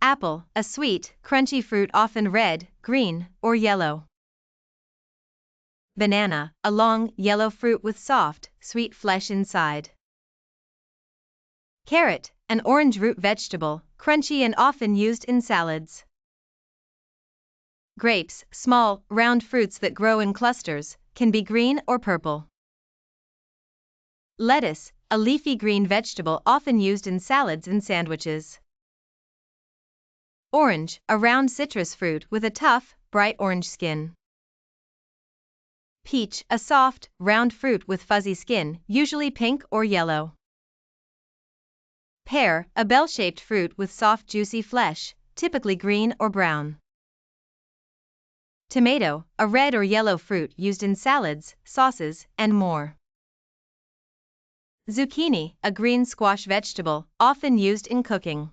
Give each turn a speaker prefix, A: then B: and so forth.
A: Apple, a sweet, crunchy fruit often red, green, or yellow. Banana, a long, yellow fruit with soft, sweet flesh inside. Carrot, an orange root vegetable, crunchy and often used in salads. Grapes, small, round fruits that grow in clusters, can be green or purple. Lettuce, a leafy green vegetable often used in salads and sandwiches. Orange, a round citrus fruit with a tough, bright orange skin. Peach, a soft, round fruit with fuzzy skin, usually pink or yellow. Pear, a bell-shaped fruit with soft juicy flesh, typically green or brown. Tomato, a red or yellow fruit used in salads, sauces, and more. Zucchini, a green squash vegetable, often used in cooking.